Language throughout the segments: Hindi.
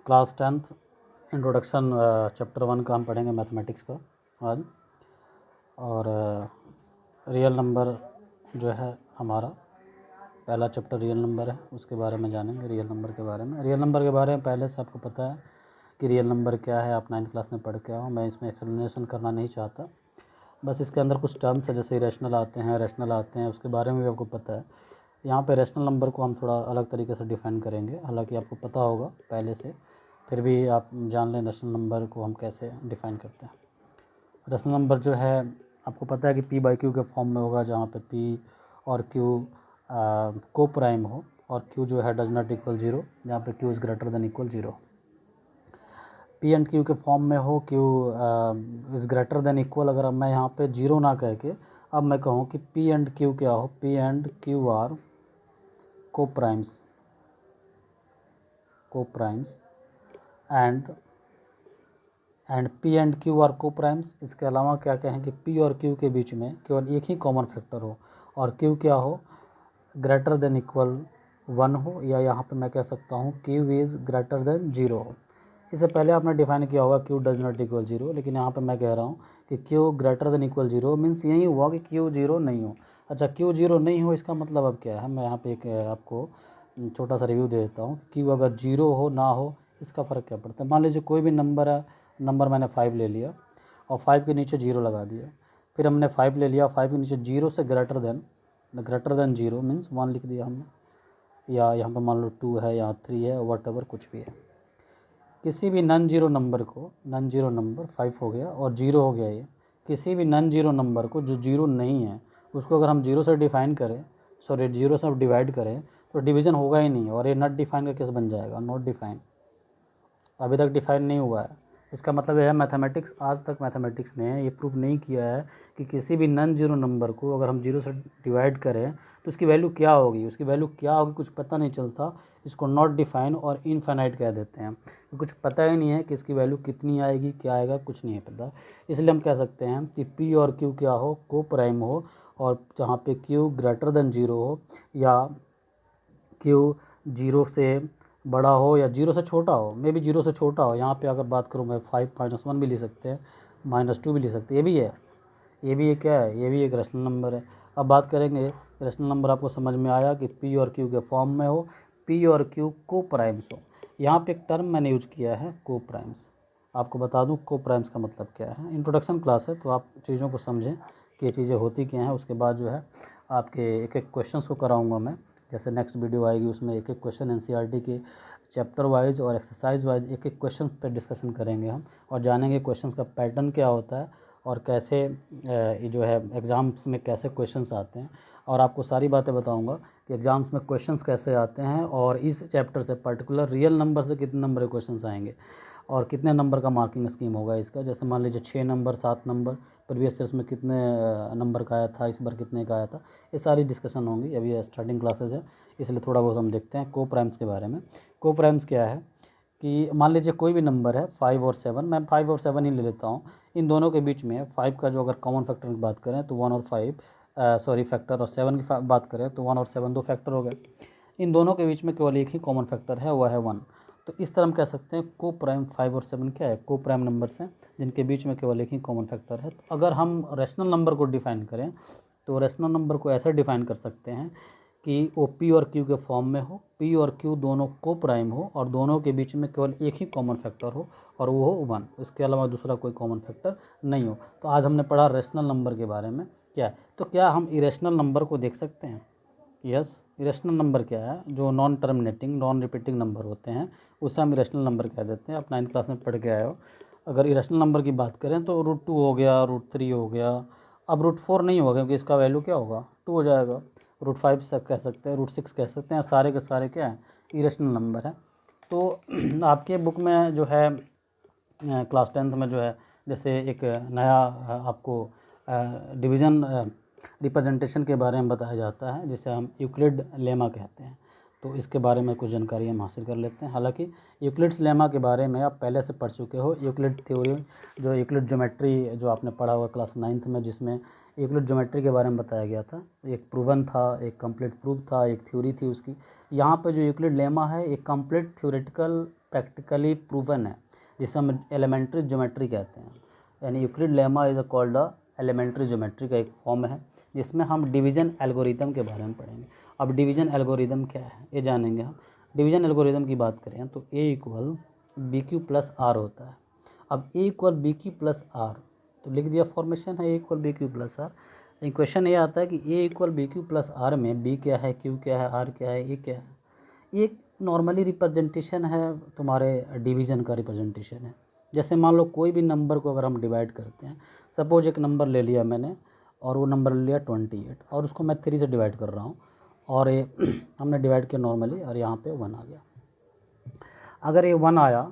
क्लास 10th इंट्रोडक्शन चैप्टर 1 का हम पढ़ेंगे मैथमेटिक्स का आज। और रियल नंबर जो है हमारा पहला चैप्टर रियल नंबर है, उसके बारे में जानेंगे। रियल नंबर के बारे में पहले से आपको पता है कि रियल नंबर क्या है, आप 9th क्लास में पढ़ के आओ। मैं इसमें एक्सप्लेनेशन करना नहीं चाहता, बस इसके अंदर कुछ टर्म्स है जैसे रैशनल आते हैं, उसके बारे में भी आपको पता है। यहाँ पे रैशनल नंबर को हम थोड़ा अलग तरीके से डिफ़ाइन करेंगे, हालांकि आपको पता होगा पहले से, फिर भी आप जान लें रैशनल नंबर को हम कैसे डिफ़ाइन करते हैं। रैशनल नंबर जो है आपको पता है कि पी बाई क्यू के फॉर्म में होगा, जहाँ पे पी और क्यू को प्राइम हो और क्यू जो है डज नॉट इक्वल ज़ीरो, जहाँ पे Q is greater than equal zero. P and Q के फॉर्म में हो, Q is greater than equal, अगर अब मैं यहाँ पे जीरो ना कह के अब मैं कहूँ कि पी एंड क्यू क्या हो, पी एंड क्यू आर को primes and P and Q R को प्राइम्स। इसके अलावा क्या कहें कि पी और क्यू के बीच में केवल एक ही कॉमन फैक्टर हो और क्यू क्या हो, ग्रेटर देन इक्वल 1 हो, या यहाँ पे मैं कह सकता हूँ क्यू इज़ ग्रेटर देन 0 हो। इससे पहले आपने डिफाइन किया होगा क्यू डज नॉट इक्वल 0, लेकिन यहाँ पे मैं कह रहा हूँ कि Q greater than equal 0 means यही हुआ कि क्यू 0 नहीं हो। अच्छा, क्यू 0 नहीं हो इसका मतलब अब क्या है, मैं यहाँ पे एक आपको छोटा सा रिव्यू दे देता हूँ। क्यू अगर 0 हो ना हो इसका फ़र्क क्या पड़ता है। मान लीजिए कोई भी नंबर है, नंबर मैंने 5 ले लिया और 5 के नीचे 0 लगा दिया, फिर हमने 5 ले लिया, 5 के नीचे 0 से ग्रेटर देन 0 मीन्स 1 लिख दिया हमने, या यहाँ पर मान लो 2 है या 3 है, वट एवर कुछ भी है। किसी भी नॉन जीरो नंबर 5 हो गया और 0 हो गया, ये किसी भी नॉन जीरो नंबर को जो 0 नहीं है उसको अगर हम 0 से डिफाइन करें, 0 से डिवाइड करें तो डिवीज़न होगा ही नहीं, और ये नॉट डिफाइन का केस बन जाएगा, नॉट डिफाइन, अभी तक डिफाइन नहीं हुआ है। इसका मतलब यह है मैथमेटिक्स, आज तक मैथमेटिक्स ने ये प्रूव नहीं किया है कि किसी भी नॉन जीरो नंबर को अगर हम 0 से डिवाइड करें तो उसकी वैल्यू क्या होगी, कुछ पता नहीं चलता। इसको नॉट डिफाइन और इनफाइनाइट कह देते हैं, कुछ पता ही नहीं है कि इसकी वैल्यू कितनी आएगी, क्या आएगा, कुछ नहीं है पता। इसलिए हम कह सकते हैं कि पी और क्यू क्या हो, को प्राइम हो, और जहाँ पे क्यू ग्रेटर देन 0 हो, या क्यू 0 से बड़ा हो या 0 से छोटा हो, मे भी 0 से छोटा हो। यहाँ पे अगर बात करूँ मैं 5-1 भी ले सकते हैं, -2 भी ले सकते हैं, ये भी है, क्या है, ये भी एक रैशनल नंबर है। अब बात करेंगे रैशनल नंबर, आपको समझ में आया कि पी और क्यू के फॉर्म में हो, पी और क्यू को प्राइम्स हो। यहाँ पे एक टर्म मैंने यूज किया है को प्राइम्स, आपको बता दूँ को प्राइम्स का मतलब क्या है। इंट्रोडक्शन क्लास है तो आप चीज़ों को समझें कि ये चीज़ें होती क्या हैं। उसके बाद जो है आपके एक एक क्वेश्चंस को कराऊंगा मैं, जैसे नेक्स्ट वीडियो आएगी उसमें एक एक क्वेश्चन एनसीईआरटी के चैप्टर वाइज और एक्सरसाइज वाइज एक एक क्वेश्चन पर डिस्कशन करेंगे हम, और जानेंगे क्वेश्चंस का पैटर्न क्या होता है और कैसे ये जो है एग्ज़ाम्स में कैसे क्वेश्चंस आते हैं, और आपको सारी बातें बताऊंगा कि एग्ज़ाम्स में क्वेश्चंस कैसे आते हैं, और इस चैप्टर से पर्टिकुलर रियल नंबर से कितने नंबर के क्वेश्चंस आएंगे और कितने नंबर का मार्किंग स्कीम होगा इसका। जैसे मान लीजिए 6 नंबर, 7 नंबर, प्रीवियस ईयर्स में कितने नंबर का आया था, इस बार कितने का आया था, ये सारी डिस्कशन होंगी। अभी स्टार्टिंग क्लासेज है इसलिए थोड़ा बहुत हम देखते हैं को प्राइम्स के बारे में। को प्राइम्स क्या है कि मान लीजिए कोई भी नंबर है 5 और 7, मैं 5 और 7 ही ले लेता हूँ। इन दोनों के बीच में 5 का जो अगर कॉमन फैक्टर की बात करें तो 1 और 5 फैक्टर, और 7 की बात करें तो 1 और 7 दो फैक्टर हो गए। इन दोनों के बीच में केवल एक ही कॉमन फैक्टर है, वह है 1। तो इस तरह हम कह सकते हैं को प्राइम 5 और 7 क्या है, को प्राइम नंबर्स हैं जिनके बीच में केवल एक ही कॉमन फैक्टर है। तो अगर हम रैशनल नंबर को डिफ़ाइन करें तो रैशनल नंबर को ऐसे डिफ़ाइन कर सकते हैं कि वो पी और क्यू के फॉर्म में हो, पी और क्यू दोनों को प्राइम हो और दोनों के बीच में केवल एक ही कॉमन फैक्टर हो और वो हो 1, इसके अलावा दूसरा कोई कॉमन फैक्टर नहीं हो। तो आज हमने पढ़ा रैशनल नंबर के बारे में क्या है। तो क्या हम इरेशनल नंबर को देख सकते हैं? यस, इरेशनल नंबर क्या है, जो non terminating non repeating number होते हैं उसे हम इरेशनल नंबर कह देते हैं। आप 9th क्लास में पढ़ के आए हो। अगर इरेशनल नंबर की बात करें तो √2 हो गया, √3 हो गया, अब √4 नहीं होगा क्योंकि इसका वैल्यू क्या होगा, 2 हो जाएगा। √5 से कह सकते हैं, √6 कह सकते हैं, सारे के सारे क्या है, इरेशनल नंबर है। तो आपके बुक में जो है क्लास 10th में जो है जैसे एक नया आपको डिवीज़न रिप्रेजेंटेशन के बारे में बताया जाता है जिसे हम यूक्लिड लेमा कहते हैं। तो इसके बारे में कुछ जानकारी हम हासिल कर लेते हैं। हालांकि यूक्लिड्स लेमा के बारे में आप पहले से पढ़ चुके हो। यूक्लिड थ्योरी, जो यूक्लिड ज्योमेट्री जो आपने पढ़ा हुआ क्लास 9th में, जिसमें यूक्लिड ज्योमेट्री के बारे में बताया गया था। एक प्रूवन था, एक कंप्लीट प्रूफ था, एक थ्योरी थी उसकी। यहाँ पे जो यूक्लिड लेमा है एक कंप्लीट थ्योरेटिकल प्रैक्टिकली प्रूवन है, जिसे हम एलिमेंट्री ज्योमेट्री कहते हैं। यानी Euclid lemma is called the elementary geometry का एक फॉर्म है, जिसमें हम डिवीजन एल्गोरिदम के बारे में पढ़ेंगे। अब डिवीजन एल्गोरिदम क्या है ये जानेंगे हम। डिवीजन एल्गोरिदम की बात करें तो A equal B Q plus R होता है। अब A equal B Q plus R, तो लिख दिया फॉर्मेशन है A equal B Q plus R. Question ये आता है कि A equal B Q plus R में बी क्या है, क्यू क्या है, आर क्या है, ए क्या है। एक नॉर्मली रिप्रेजेंटेशन है, तुम्हारे डिवीज़न का रिप्रेजेंटेशन है। जैसे मान लो कोई भी नंबर को अगर हम डिवाइड करते हैं, सपोज एक नंबर ले लिया मैंने और वो नंबर ले लिया 28 और उसको मैं 3 से डिवाइड कर रहा हूँ और ये हमने डिवाइड किया नॉर्मली और यहाँ पे 1 आ गया। अगर ये 1 आया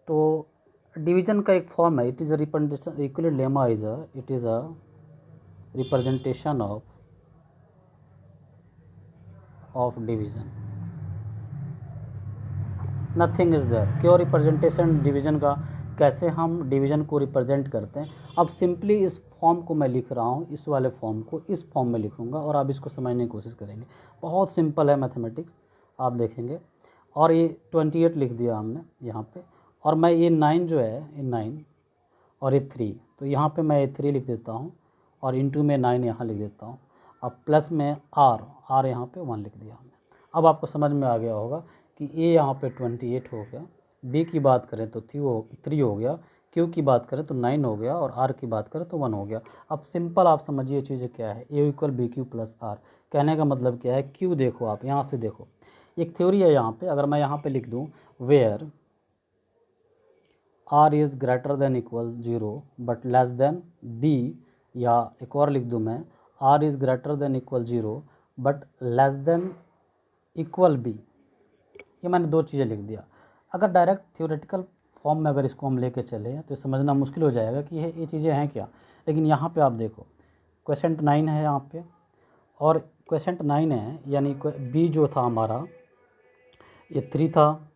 तो डिवीज़न का एक फॉर्म है, it is a representation, Euclid lemma is it is a representation of division, nothing is there. क्यों रिप्रेजेंटेशन डिवीज़न का, कैसे हम डिवीज़न को रिप्रेजेंट करते हैं। अब सिंपली इस फॉर्म को मैं लिख रहा हूँ, इस वाले फॉर्म को इस फॉर्म में लिखूँगा और आप इसको समझने की कोशिश करेंगे। बहुत सिंपल है मैथमेटिक्स, आप देखेंगे। और ये 28 लिख दिया हमने यहाँ पे, और मैं ये 9 जो है, ये 9 और ये 3, तो यहाँ पे मैं ये 3 लिख देता हूँ और इंटू में 9 यहाँ लिख देता हूँ। अब प्लस में आर यहाँ पे 1 लिख दिया हमने। अब आपको समझ में आ गया होगा कि ए यहाँ पे 28 हो गया, बी की बात करें तो 3 हो गया, क्यू की बात करें तो 9 हो गया और आर की बात करें तो 1 हो गया। अब सिंपल आप समझिए चीज़ें क्या है, A equal B Q plus R. कहने का मतलब क्या है, क्यू देखो आप यहाँ से देखो, एक थ्योरी है यहाँ पे। अगर मैं यहाँ पे लिख दूँ where r is greater than equal 0 but less than B, या एक और लिख दूँ मैं, r is greater than equal 0 but less than equal B. ये मैंने 2 चीज़ें लिख दिया। अगर डायरेक्ट थ्योरेटिकल फॉर्म में अगर इसको हम लेके चले तो समझना मुश्किल हो जाएगा कि ये चीज़ें हैं क्या। लेकिन यहाँ पे आप देखो क्वेश्चन 9 है यहाँ पे, और क्वेश्चन 9 है यानी बी जो था हमारा ये 3 था,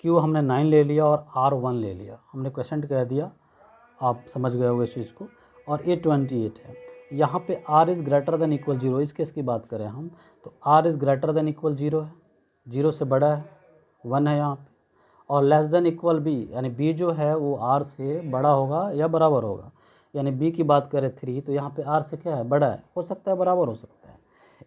क्यू हमने 9 ले लिया और आर 1 ले लिया, हमने क्वेश्चन कह दिया, आप समझ गए होंगे इस चीज़ को। और ए 28 है, यहाँ पे r is greater than equal 0, इस केस की बात करें हम तो r is greater than equal 0 है, 0 से बड़ा है, 1 है यहाँ पे। और लेस देन इक्वल बी, यानी बी जो है वो आर से बड़ा होगा या बराबर होगा। यानी बी की बात करें 3 तो यहाँ पे आर से क्या है, बड़ा है, हो सकता है बराबर हो सकता है।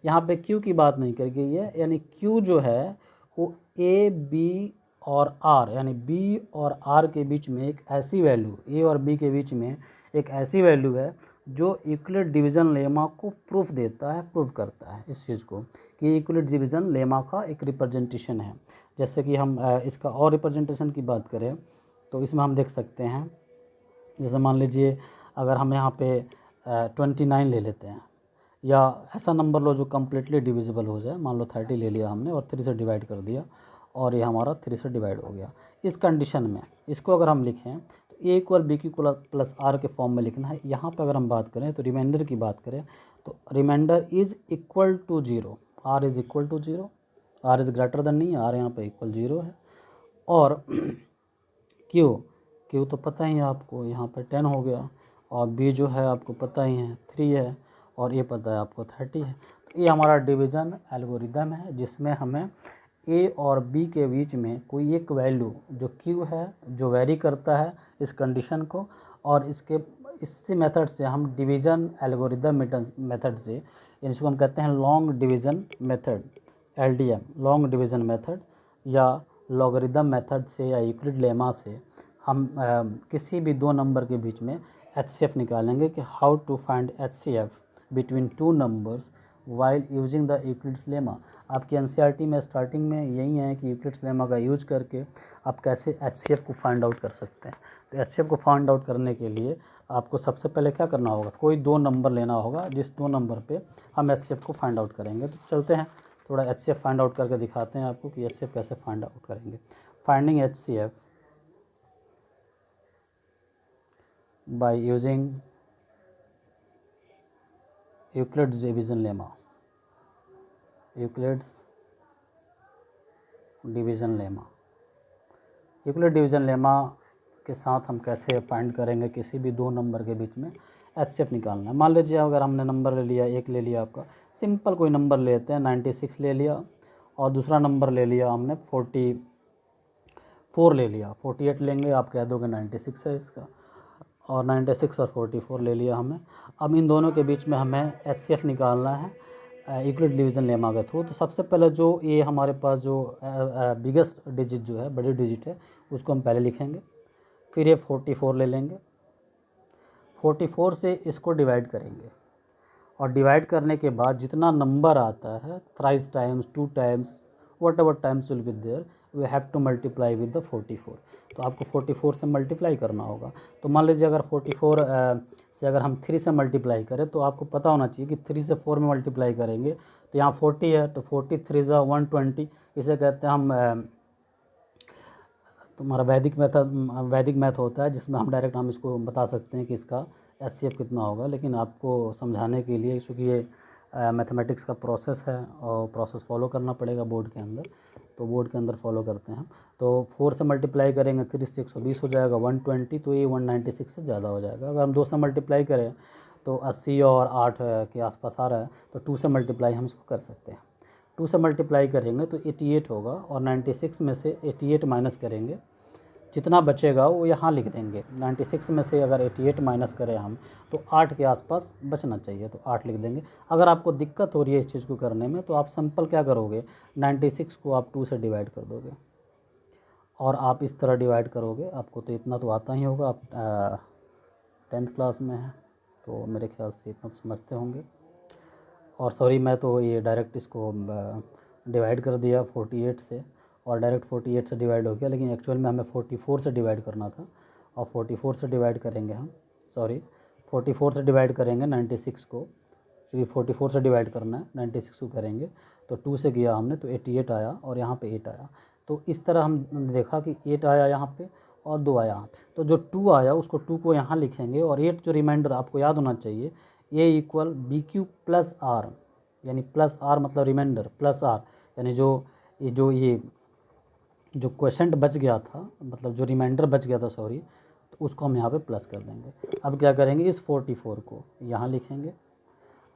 यहाँ पे क्यू की बात नहीं कर गई है, यानी क्यू जो है वो ए बी और आर, यानी बी और आर के बीच में एक ऐसी वैल्यू, ए और बी के बीच में एक ऐसी वैल्यू है जो यूक्लिड डिवीज़न लेमा को प्रूफ देता है, प्रूफ करता है इस चीज़ को कि यूक्लिड डिवीज़न लेमा का एक रिप्रेजेंटेशन है। जैसे कि हम इसका और रिप्रेजेंटेशन की बात करें तो इसमें हम देख सकते हैं, जैसे मान लीजिए अगर हम यहाँ पे 29 ले लेते हैं, या ऐसा नंबर लो जो कम्प्लीटली डिविजिबल हो जाए, मान लो 30 ले लिया हमने और 3 से डिवाइड कर दिया और ये हमारा 3 से डिवाइड हो गया। इस कंडीशन में इसको अगर हम लिखें तो A equal B Q plus R के फॉर्म में लिखना है। यहाँ पर अगर हम बात करें तो रिमाइंडर की बात करें तो remainder is equal to 0, r is equal to 0, r is greater than नहीं, आर यहाँ पर इक्वल 0 है। और क्यू तो पता ही है आपको, यहाँ पर 10 हो गया, और बी जो है आपको पता ही है 3 है, और ये पता है आपको 30 है। तो ये हमारा डिवीज़न एल्गोरिदम है जिसमें हमें ए और बी के बीच में कोई एक वैल्यू जो क्यू है जो वेरी करता है इस कंडीशन को, और इसी मेथड से हम डिवीज़न एल्गोरिदम मेथड से, इसको हम कहते हैं long division method, LDM long division method, या लॉगरिदम मेथड से या यूक्लिड लेमा से हम किसी भी 2 नंबर के बीच में HCF निकालेंगे कि how to find HCF between 2 numbers while using the Euclid's lemma. आपकी NCERT में स्टार्टिंग में यही है कि यूक्लिड्स लेमा का यूज करके आप कैसे HCF को फाइंड आउट कर सकते हैं। तो HCF को फाइंड आउट करने के लिए आपको सबसे पहले क्या करना होगा, कोई 2 नंबर लेना होगा, जिस 2 नंबर पे हम HCF को फाइंड आउट करेंगे। तो चलते हैं थोड़ा HCF फाइंड आउट करके दिखाते हैं आपको कि HCF कैसे फाइंड आउट करेंगे। Finding HCF by using Euclid's division lemma, Euclid division lemma के साथ हम कैसे फाइंड करेंगे किसी भी 2 नंबर के बीच में HCF निकालना है। मान लीजिए अगर हमने नंबर ले लिया, एक ले लिया आपका सिंपल कोई नंबर लेते हैं, 96 ले लिया, और दूसरा नंबर ले लिया हमने 4 ले लिया, 48 लेंगे, आप कह दोगे 96 है इसका, और 96 और 44 ले लिया हमने। अब इन दोनों के बीच में हमें HCF निकालना है यूक्लिड डिवीज़न लेमा के थ्रू। तो सबसे पहले जो ये हमारे पास जो बिगेस्ट डिजिट जो है, बड़ी डिजिट है, उसको हम पहले लिखेंगे। फिर ये 44 ले लेंगे, 44 से इसको डिवाइड करेंगे, और डिवाइड करने के बाद जितना नंबर आता है, thrice times, 2 times, whatever times will be there, we have to multiply with the 44। तो आपको 44 से मल्टीप्लाई करना होगा। तो मान लीजिए अगर 44 से अगर हम 3 से मल्टीप्लाई करें, तो आपको पता होना चाहिए कि 3 से 4 में मल्टीप्लाई करेंगे तो यहाँ 40 है, तो 40 3 ज़ा 120, इसे कहते हैं हम तुम्हारा वैदिक मैथ होता है, जिसमें हम डायरेक्ट हम इसको बता सकते हैं कि इसका HCF कितना होगा। लेकिन आपको समझाने के लिए, क्योंकि ये मैथमेटिक्स का प्रोसेस है और प्रोसेस फॉलो करना पड़ेगा बोर्ड के अंदर, तो बोर्ड के अंदर फॉलो करते हैं हम। तो 4 से मल्टीप्लाई करेंगे 3 से 120 हो जाएगा, 120, तो ये 196 से ज़्यादा हो जाएगा। अगर हम 2 से मल्टीप्लाई करें तो 80 और 8 के आसपास आ रहा है, तो 2 से मल्टीप्लाई हम इसको कर सकते हैं। 2 से मल्टीप्लाई करेंगे तो 88 होगा, और 96 में से 88 माइनस करेंगे, जितना बचेगा वो यहाँ लिख देंगे। 96 में से अगर 88 माइनस करें हम, तो 8 के आसपास बचना चाहिए, तो 8 लिख देंगे। अगर आपको दिक्कत हो रही है इस चीज़ को करने में, तो आप सिंपल क्या करोगे, 96 को आप 2 से डिवाइड कर दोगे, और आप इस तरह डिवाइड करोगे। आपको तो इतना तो आता ही होगा, आप 10th क्लास में हैं, तो मेरे ख्याल से इतना तो समझते होंगे। और सॉरी, मैं तो ये डायरेक्ट इसको डिवाइड कर दिया 48 से, और डायरेक्ट 48 से डिवाइड हो गया, लेकिन एक्चुअल में हमें 44 से डिवाइड करना था, और 44 से डिवाइड करेंगे हम, सॉरी 44 से डिवाइड करेंगे 96 को, क्योंकि 44 से डिवाइड करना है, 96 को करेंगे तो 2 से किया हमने, तो 88 आया, और यहाँ पे 8 आया। तो इस तरह हम देखा कि 8 आया यहाँ पे और 2 आया यहाँ पे। तो जो 2 आया उसको 2 को यहाँ लिखेंगे, और 8 जो रिमाइंडर आपको याद होना चाहिए, ये इक्वल BQ प्लस R, यानी प्लस R मतलब रिमाइंडर, प्लस R यानी ये जो क्वेश्चन बच गया था, मतलब जो रिमाइंडर बच गया था, सॉरी, तो उसको हम यहाँ पे प्लस कर देंगे। अब क्या करेंगे, इस 44 को यहाँ लिखेंगे,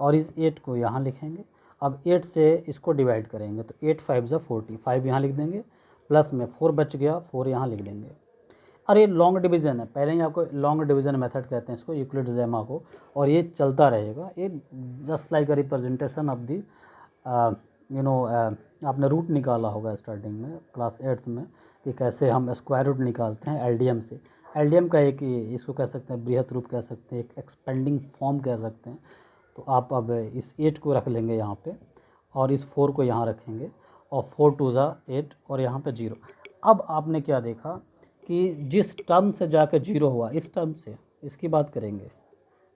और इस 8 को यहाँ लिखेंगे। अब 8 से इसको डिवाइड करेंगे, तो 8 5 ज़ा 40, 5 यहाँ लिख देंगे, प्लस में 4 बच गया, 4 यहाँ लिख देंगे। अरे लॉन्ग डिवीज़न है, पहले ही आपको लॉन्ग डिवीज़न मेथड कहते हैं इसको, यूक्लिड लेमा को, और ये चलता रहेगा। ये just like a representation of the आपने रूट निकाला होगा स्टार्टिंग में क्लास 8th में, कि कैसे हम स्क्वायर रूट निकालते हैं LDM से। LDM का एक, इसको कह सकते हैं बृहत रूप कह सकते हैं, एक एक्सपेंडिंग फॉर्म कह सकते हैं। तो आप अब इस 8 को रख लेंगे यहाँ पे, और इस 4 को यहाँ रखेंगे, और 4 2 ज़ा 8, और यहाँ पे 0। अब आपने क्या देखा कि जिस टर्म से जाकर 0 हुआ, इस टर्म से, इसकी बात करेंगे,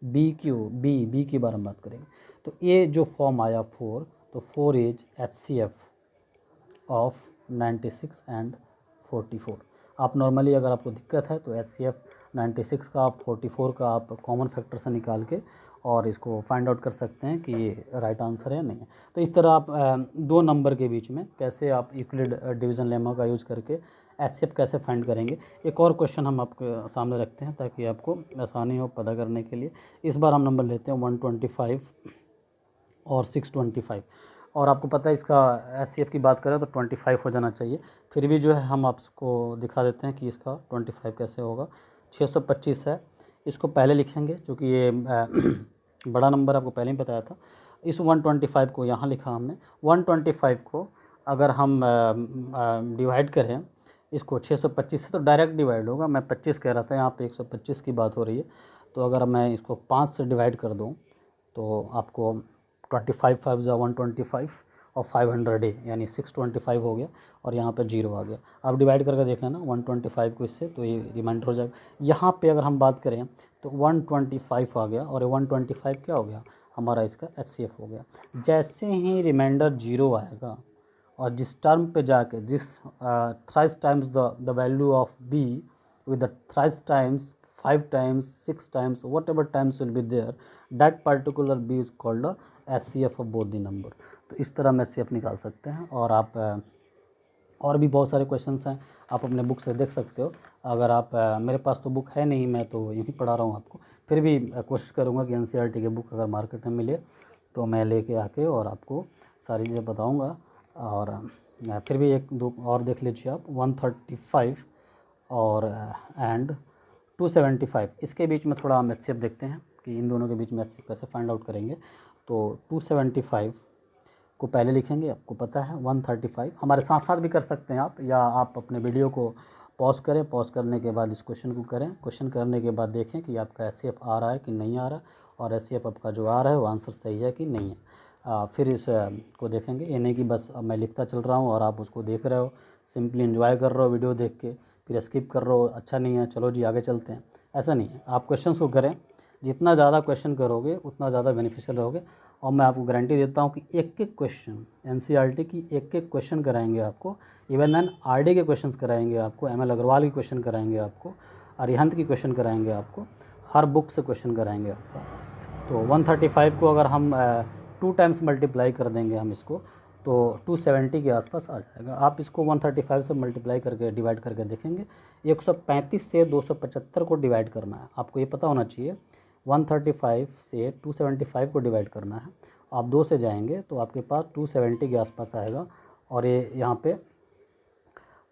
बी की बारे में बात करेंगे। तो ये जो फॉर्म आया 4, तो 4 इज HCF ऑफ 96 एंड 44। आप नॉर्मली अगर आपको दिक्कत है तो HCF 96 का आप 44 का आप कॉमन फैक्टर से निकाल के और इसको फाइंड आउट कर सकते हैं कि ये राइट आंसर है या नहीं है। तो इस तरह आप दो नंबर के बीच में कैसे आप यूक्लिड डिवीज़न लेमा का यूज़ करके HCF कैसे फाइंड करेंगे। एक और क्वेश्चन हम आपके सामने रखते हैं ताकि आपको आसानी हो पता करने के लिए। इस बार हम नंबर लेते हैं 125 और 625, और आपको पता है इसका HCF की बात करें तो 25 हो जाना चाहिए। फिर भी जो है हम आपको दिखा देते हैं कि इसका 25 कैसे होगा। 625 है, इसको पहले लिखेंगे क्योंकि ये बड़ा नंबर आपको पहले ही बताया था। इस 125 को यहाँ लिखा हमने। 125 को अगर हम डिवाइड करें इसको 625 से तो डायरेक्ट डिवाइड होगा। मैं 25 कह रहा था, यहाँ पे 125 की बात हो रही है। तो अगर मैं इसको 5 से डिवाइड कर दूँ तो आपको 25 5 ज़ा 125 और 500 यानी 625 हो गया, और यहाँ पे 0 आ गया। अब डिवाइड करके देख लेना 125 को इससे, तो ये रिमाइंडर हो जाएगा। यहाँ पे अगर हम बात करें तो 125 आ गया, और 125 क्या हो गया हमारा, इसका HCF हो गया। जैसे ही रिमाइंडर 0 आएगा और जिस टर्म पे जाके जिस thrice times the value of b with the thrice times 5 times 6 times whatever times will be there, that particular b is called the HCF of both the number। तो इस तरह हम HCF निकाल सकते हैं। और आप और भी बहुत सारे क्वेश्चंस हैं, आप अपने बुक से देख सकते हो। अगर आप मेरे पास तो बुक है नहीं, मैं तो यहीं पढ़ा रहा हूँ आपको, फिर भी कोशिश करूँगा कि NCERT की बुक अगर मार्केट में मिले तो मैं लेके आके और आपको सारी चीज़ें बताऊँगा। और फिर भी एक दो और देख लीजिए आप, 135 और एंड 275, इसके बीच में थोड़ा हम एचसीएफ देखते हैं कि इन दोनों के बीच में एचसीएफ कैसे फाइंड आउट करेंगे। तो 275 को पहले लिखेंगे, आपको पता है 135, हमारे साथ साथ भी कर सकते हैं आप, या आप अपने वीडियो को पॉज करें, पॉज करने के बाद इस क्वेश्चन को करें, क्वेश्चन करने के बाद देखें कि आपका एचसीएफ आ रहा है कि नहीं आ रहा, और एचसीएफ आपका जो आ रहा है वो आंसर सही है कि नहीं है। फिर इस को देखेंगे, ये नहीं कि बस मैं लिखता चल रहा हूँ और आप उसको देख रहे हो, सिंपली एंजॉय कर रहे हो वीडियो देख के, फिर स्किप कर रहे हो, अच्छा नहीं है चलो जी आगे चलते हैं, ऐसा नहीं है। आप क्वेश्चंस को करें, जितना ज़्यादा क्वेश्चन करोगे उतना ज़्यादा बेनिफिशियल रहोगे। और मैं आपको गारंटी देता हूँ कि एक एक क्वेश्चन एनसीईआरटी की एक एक क्वेश्चन कराएंगे आपको, इवन देन आरडी के क्वेश्चंस कराएंगे आपको, एमएल अग्रवाल के क्वेश्चन कराएंगे आपको, अरिहंत की क्वेश्चन कराएंगे आपको, हर बुक से क्वेश्चन कराएंगे आपका। तो 135 को अगर हम 2 टाइम्स मल्टीप्लाई कर देंगे हम इसको, तो 270 के आसपास आ जाएगा। आप इसको 135 से मल्टीप्लाई करके डिवाइड करके देखेंगे, 135 से 275 को डिवाइड करना है, आपको ये पता होना चाहिए। 135 से 275 को डिवाइड करना है, आप 2 से जाएंगे तो आपके पास 270 के आसपास आएगा, और ये यहाँ पे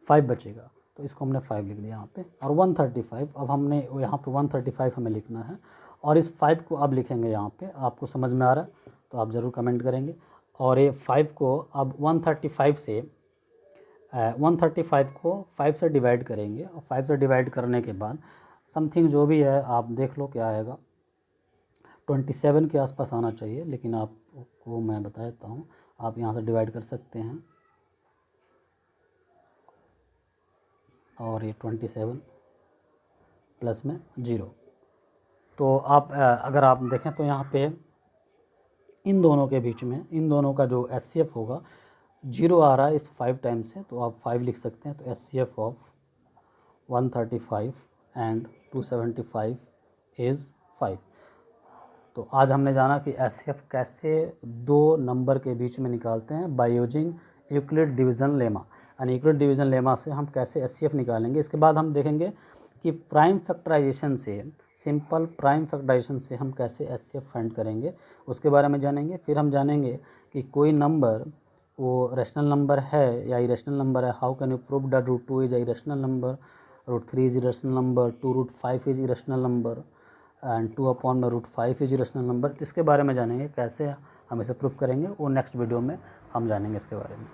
5 बचेगा, तो इसको हमने 5 लिख दिया यहाँ पे। और 135 अब हमने यहाँ पे 135 हमें लिखना है, और इस 5 को अब लिखेंगे यहाँ पे। आपको समझ में आ रहा है तो आप ज़रूर कमेंट करेंगे। और ये 5 को अब 135 से 135 को 5 से डिवाइड करेंगे, और 5 से डिवाइड करने के बाद समथिंग जो भी है आप देख लो क्या आएगा, 27 के आसपास आना चाहिए, लेकिन आपको मैं बता देता हूँ, आप यहाँ से डिवाइड कर सकते हैं, और ये 27 प्लस में 0। तो आप अगर आप देखें तो यहाँ पे इन दोनों के बीच में, इन दोनों का जो एचसीएफ होगा 0 आ रहा है इस 5 टाइम्स से, तो आप 5 लिख सकते हैं। तो एचसीएफ ऑफ 135 एंड 275 इज़ 5। तो आज हमने जाना कि एचसीएफ कैसे दो नंबर के बीच में निकालते हैं by using Euclid division lemma. यानी यूक्लिड डिवीज़न लेमा से हम कैसे एचसीएफ निकालेंगे। इसके बाद हम देखेंगे कि प्राइम फैक्टराइजेशन से, सिंपल प्राइम फैक्टराइजेशन से हम कैसे एचसीएफ फाइंड करेंगे, उसके बारे में जानेंगे। फिर हम जानेंगे कि कोई नंबर वो रैशनल नंबर है या इरेशनल नंबर है, how can you prove that √2 is irrational number, √3 is irrational number, 2√5 is irrational number, and 2/√5 is irrational number. जिसके बारे में जानेंगे कैसे हम इसे प्रूफ करेंगे, वो नेक्स्ट वीडियो में हम जानेंगे इसके बारे में।